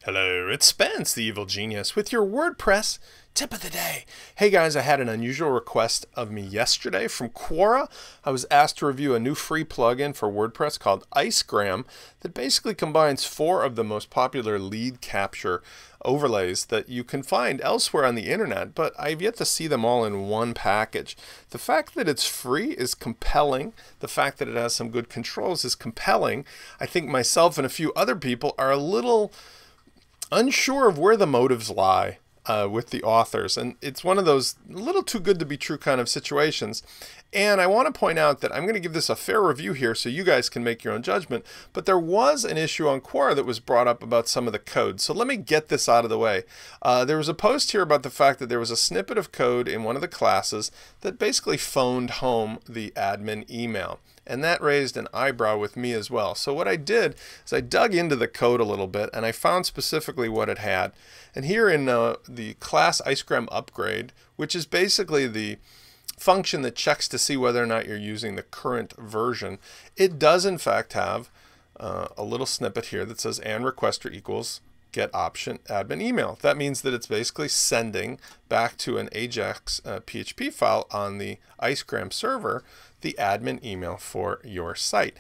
Hello, it's Spence, the evil genius, with your WordPress tip of the day. Hey guys, I had an unusual request of me yesterday from Quora. I was asked to review a new free plugin for WordPress called Icegram that basically combines 4 of the most popular lead capture overlays that you can find elsewhere on the internet, but I've yet to see them all in one package. The fact that it's free is compelling. The fact that it has some good controls is compelling. I think myself and a few other people are a little unsure of where the motives lie with the authors, and it's one of those a little too good to be true kind of situations. And I want to point out that I'm going to give this a fair review here so you guys can make your own judgment, but there was an issue on Quora that was brought up about some of the code, so let me get this out of the way. There was a post here about the fact that there was a snippet of code in one of the classes that basically phoned home the admin email. And that raised an eyebrow with me as well. So what I did is I dug into the code a little bit and I found specifically what it had. And here in the class Icegram upgrade, which is basically the function that checks to see whether or not you're using the current version, it does in fact have a little snippet here that says and requester equals get option admin email. That means that it's basically sending back to an Ajax PHP file on the Icegram server the admin email for your site,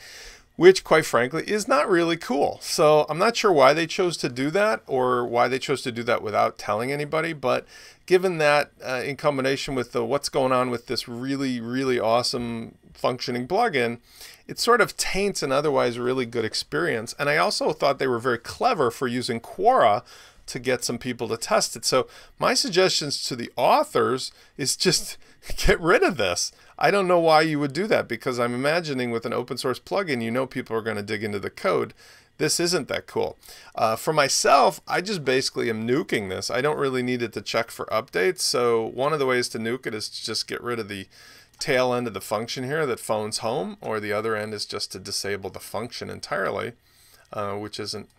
which quite frankly is not really cool. So I'm not sure why they chose to do that or why they chose to do that without telling anybody, but given that in combination with what's going on with this really awesome functioning plugin, it sort of taints an otherwise really good experience. And I also thought they were very clever for using Quora to get some people to test it. So my suggestions to the authors is just get rid of this. I don't know why you would do that, because I'm imagining with an open source plugin, you know people are going to dig into the code. This isn't that cool. For myself, I just basically am nuking this. I don't really need it to check for updates. So one of the ways to nuke it is to just get rid of the tail end of the function here that phones home, or the other end is just to disable the function entirely, which isn't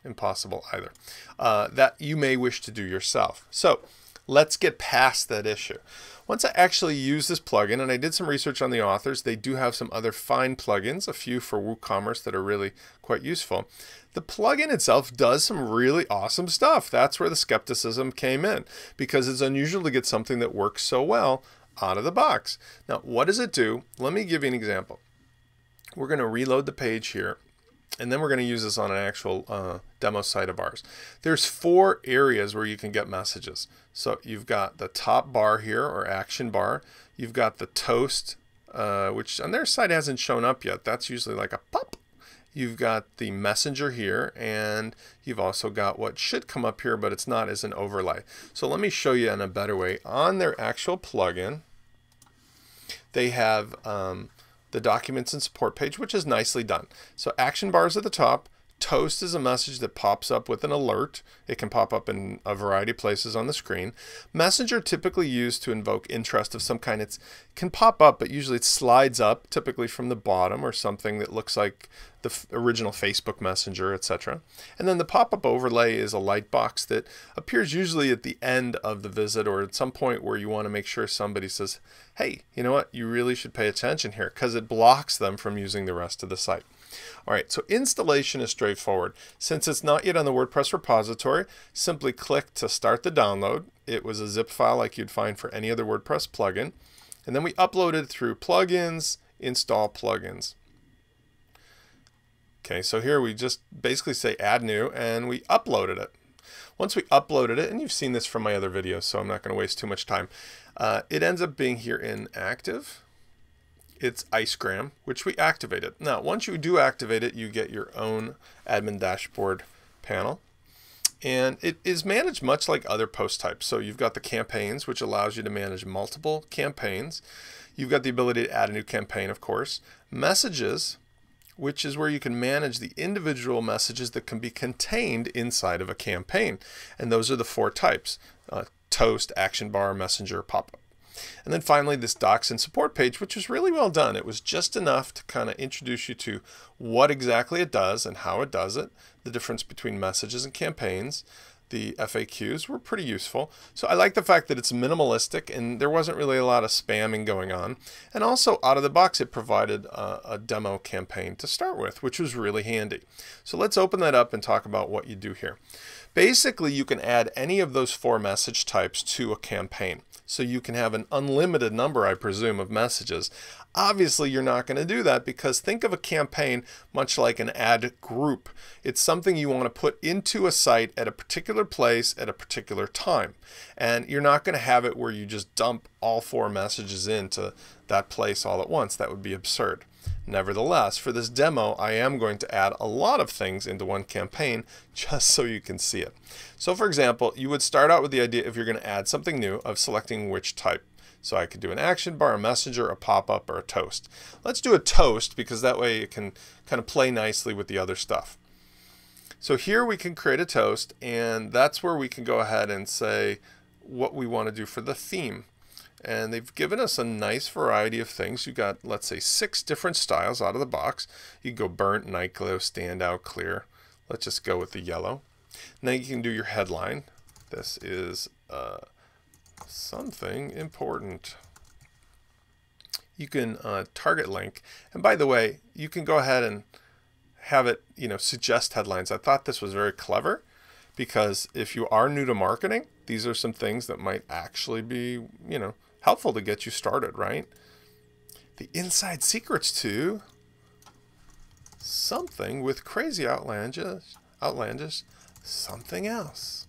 impossible either. That you may wish to do yourself. So let's get past that issue. Once I actually use this plugin, and I did some research on the authors, they do have some other fine plugins, a few for WooCommerce that are really quite useful. The plugin itself does some really awesome stuff. That's where the skepticism came in, because it's unusual to get something that works so well out of the box. Now, what does it do? Let me give you an example. We're going to reload the page here, and then we're going to use this on an actual demo site of ours. There's 4 areas where you can get messages. So you've got the top bar here, or action bar. You've got the toast, which on their site hasn't shown up yet. That's usually like a pop. You've got the messenger here, and you've also got what should come up here, but it's not, as an overlay. So let me show you in a better way. On their actual plugin, they have the documents and support page, which is nicely done. So action bars at the top. Toast is a message that pops up with an alert. It can pop up in a variety of places on the screen. Messenger, typically used to invoke interest of some kind. It can pop up, but usually it slides up, typically from the bottom, or something that looks like the original Facebook Messenger, etc. And then the pop-up overlay is a light box that appears usually at the end of the visit, or at some point where you want to make sure somebody says, hey, you know what, you really should pay attention here, because it blocks them from using the rest of the site. All right, so installation is straightforward. Since it's not yet on the WordPress repository, simply click to start the download. It was a zip file like you'd find for any other WordPress plugin. And then we uploaded it through plugins, install plugins. Okay, so here we just basically say add new, and we uploaded it. Once we uploaded it, and you've seen this from my other videos, so I'm not going to waste too much time, it ends up being here in active. It's Icegram, which we activated. Now, once you do activate it, you get your own admin dashboard panel. And it is managed much like other post types. So you've got the campaigns, which allows you to manage multiple campaigns. You've got the ability to add a new campaign, of course. Messages, which is where you can manage the individual messages that can be contained inside of a campaign. And those are the 4 types: toast, action bar, messenger, pop-up. And then finally, this docs and support page, which was really well done. It was just enough to kind of introduce you to what exactly it does and how it does it, the difference between messages and campaigns, the FAQs were pretty useful. So I like the fact that it's minimalistic and there wasn't really a lot of spamming going on. And also out of the box, it provided a demo campaign to start with, which was really handy. So let's open that up and talk about what you do here. Basically, you can add any of those 4 message types to a campaign. So you can have an unlimited number, I presume, of messages. Obviously, you're not going to do that because think of a campaign much like an ad group. It's something you want to put into a site at a particular place at a particular time. And you're not going to have it where you just dump all 4 messages into that place all at once. That would be absurd. Nevertheless, for this demo, I am going to add a lot of things into one campaign just so you can see it. So for example, you would start out with the idea, if you're going to add something new, of selecting which type. So I could do an action bar, a messenger, a pop-up, or a toast. Let's do a toast because that way it can kind of play nicely with the other stuff. So here we can create a toast, and that's where we can go ahead and say what we want to do for the theme. And they've given us a nice variety of things. You've got, let's say, 6 different styles out of the box. You can go burnt, night glow, standout, clear. Let's just go with the yellow. Now you can do your headline. This is something important. You can target link. And by the way, you can go ahead and have it, suggest headlines. I thought this was very clever because if you are new to marketing, these are some things that might actually be, helpful to get you started, right? The inside secrets to something with crazy outlandish something else.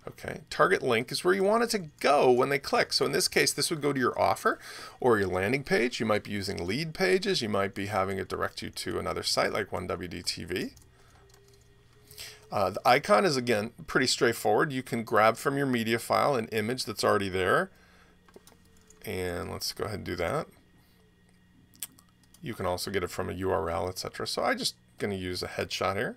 Okay, target link is where you want it to go when they click. So in this case, this would go to your offer or your landing page. You might be using lead pages. You might be having it direct you to another site like 1WDTV. The icon is, again, pretty straightforward. You can grab from your media file an image that's already there. And let's go ahead and do that. You can also get it from a URL, etc. So I'm just going to use a headshot here.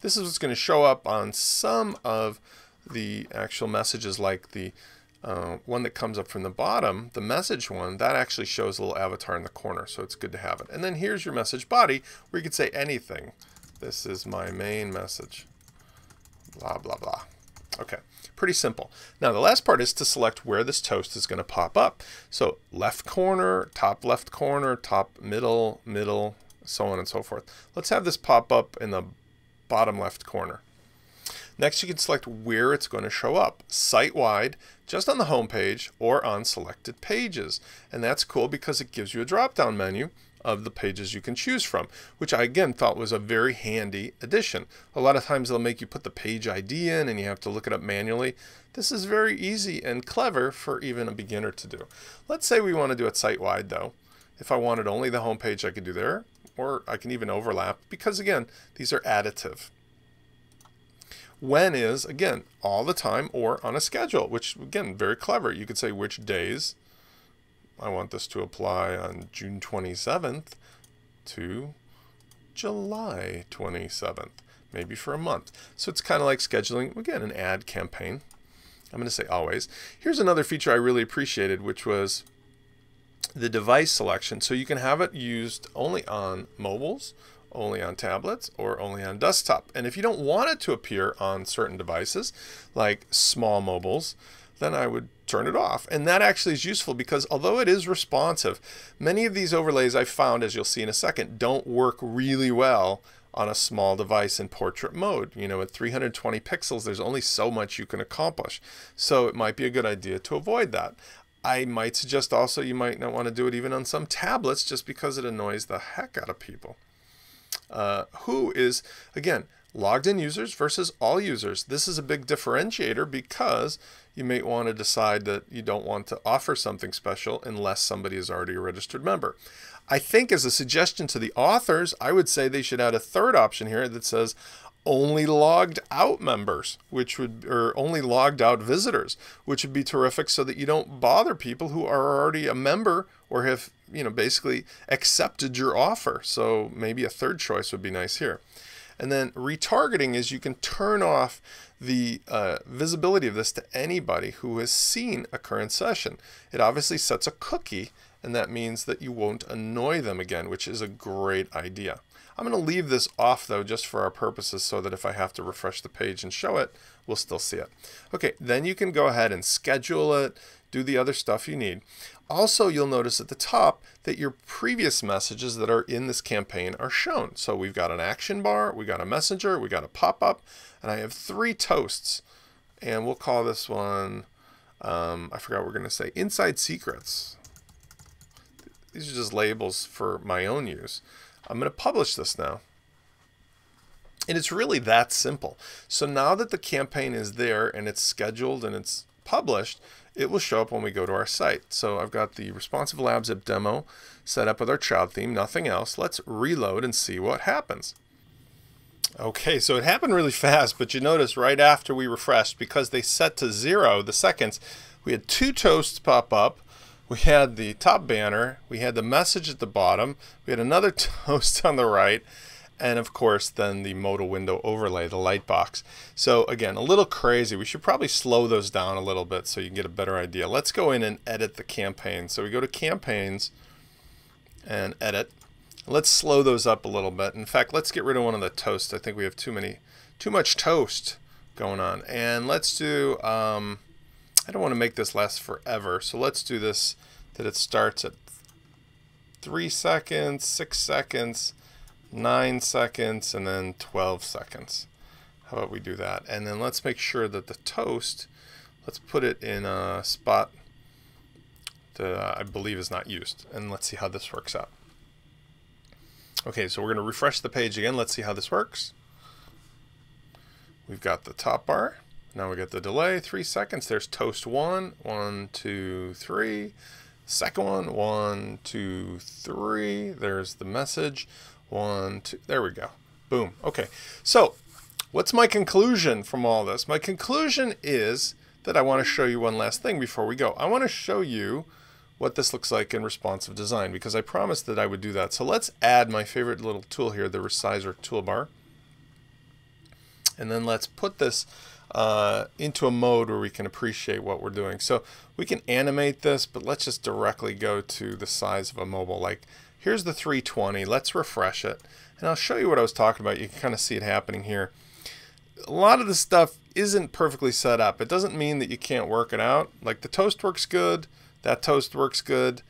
This is what's going to show up on some of the actual messages, like the one that comes up from the bottom, the message one, that actually shows a little avatar in the corner, so it's good to have it. And then here's your message body, where you could say anything. This is my main message, blah, blah, blah. Okay, pretty simple. Now the last part is to select where this toast is going to pop up. So left corner, top middle, so on and so forth. Let's have this pop up in the bottom left corner. Next, you can select where it's going to show up, site-wide, just on the home page or on selected pages. And that's cool because it gives you a drop-down menu of the pages you can choose from, which I again thought was a very handy addition. A lot of times they'll make you put the page ID in and you have to look it up manually. This is very easy and clever for even a beginner to do. Let's say we want to do it site-wide though. If I wanted only the home page, I could do there, or I can even overlap because again, these are additive. When is, again, all the time or on a schedule, which again, very clever. You could say which days. I want this to apply on June 27th to July 27th, maybe for a month. So it's kind of like scheduling, again, an ad campaign. I'm going to say always. Here's another feature I really appreciated, which was the device selection. So you can have it used only on mobiles, only on tablets, or only on desktop. And if you don't want it to appear on certain devices, like small mobiles, then I would turn it off. And that actually is useful because although it is responsive, many of these overlays I found, as you'll see in a second, don't work really well on a small device in portrait mode. At 320 pixels, there's only so much you can accomplish. So it might be a good idea to avoid that. I might suggest also you might not want to do it even on some tablets just because it annoys the heck out of people. Who is, again, logged in users versus all users. This is a big differentiator because you may want to decide that you don't want to offer something special unless somebody is already a registered member. I think as a suggestion to the authors, I would say they should add a third option here that says only logged out members, or only logged out visitors, which would be terrific so that you don't bother people who are already a member or have, basically accepted your offer. So maybe a third choice would be nice here. And then retargeting is you can turn off the visibility of this to anybody who has seen a current session. It obviously sets a cookie, and that means that you won't annoy them again, which is a great idea. I'm going to leave this off though, just for our purposes, so that if I have to refresh the page and show it, we'll still see it. Okay, then you can go ahead and schedule it, do the other stuff you need. Also, you'll notice at the top that your previous messages that are in this campaign are shown. So we've got an action bar, we got a messenger, we got a pop-up, and I have 3 toasts. And we'll call this one, I forgot what we're going to say, Inside Secrets. These are just labels for my own use. I'm going to publish this now. And it's really that simple. So now that the campaign is there and it's scheduled and it's published, it will show up when we go to our site. So I've got the Responsive Lab Zip demo set up with our child theme, nothing else. Let's reload and see what happens. Okay, so it happened really fast, but you notice right after we refreshed, because they set to 0 the seconds, we had 2 toasts pop up. We had the top banner, we had the message at the bottom, we had another toast on the right, and of course then the modal window overlay, the light box. So again, a little crazy. We should probably slow those down a little bit so you can get a better idea. Let's go in and edit the campaign. So we go to campaigns and edit. Let's slow those up a little bit. In fact, let's get rid of one of the toasts. I think we have too much toast going on. And let's do, I don't want to make this last forever. So let's do this that it starts at 3 seconds, 6 seconds, 9 seconds, and then 12 seconds. How about we do that? And then let's make sure that the toast, let's put it in a spot that I believe is not used. And let's see how this works out. Okay, so we're going to refresh the page again. Let's see how this works. We've got the top bar. Now we got the delay, 3 seconds. There's toast 1, 1, 2, 3. Second one, 1, 2, 3. There's the message. 1, 2, there we go. Boom. Okay, so what's my conclusion from all this? My conclusion is that I want to show you one last thing before we go. I want to show you what this looks like in responsive design, because I promised that I would do that. So let's add my favorite little tool here, the resizer toolbar. And then let's put this into a mode where we can appreciate what we're doing. So we can animate this, but let's just directly go to the size of a mobile. Like, here's the 320. Let's refresh it. And I'll show you what I was talking about. You can kind of see it happening here. A lot of the stuff isn't perfectly set up. It doesn't mean that you can't work it out. Like, the toast works good. That toast works good.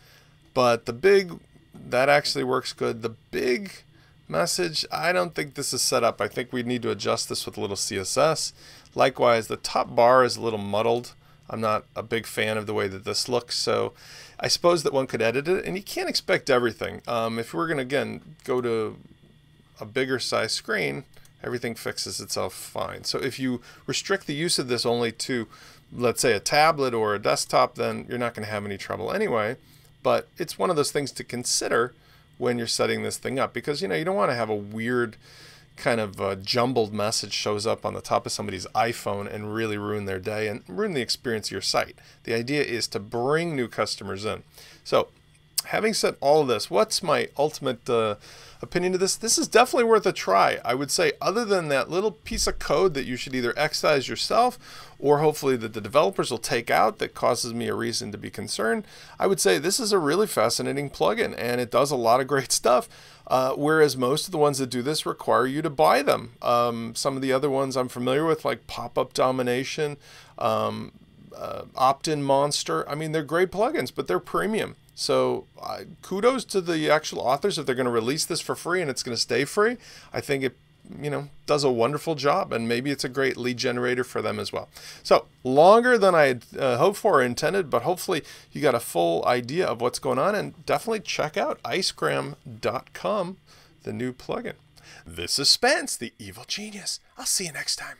But the big, that actually works good. The big message, I don't think this is set up. I think we need to adjust this with a little CSS. Likewise, the top bar is a little muddled. I'm not a big fan of the way that this looks, so I suppose that one could edit it, and you can't expect everything. If we're going to, again, go to a bigger size screen, everything fixes itself fine. So if you restrict the use of this only to, let's say, a tablet or a desktop, then you're not going to have any trouble anyway. But it's one of those things to consider when you're setting this thing up, because you don't want to have a weird kind of jumbled message shows up on the top of somebody's iPhone and really ruin their day and ruin the experience of your site. The idea is to bring new customers in. So having said all of this, what's my ultimate opinion of this? This is definitely worth a try. I would say, other than that little piece of code that you should either excise yourself or hopefully that the developers will take out that causes me a reason to be concerned, I would say this is a really fascinating plugin, and it does a lot of great stuff. Whereas most of the ones that do this require you to buy them. Some of the other ones I'm familiar with, like Pop-Up Domination, Opt-in Monster, I mean, they're great plugins, but they're premium. So kudos to the actual authors if they're going to release this for free and it's going to stay free. I think it does a wonderful job, and maybe it's a great lead generator for them as well. So longer than I had hoped for or intended, but hopefully you got a full idea of what's going on, and definitely check out icegram.com, the new plugin. This is Spence, the evil genius. I'll see you next time.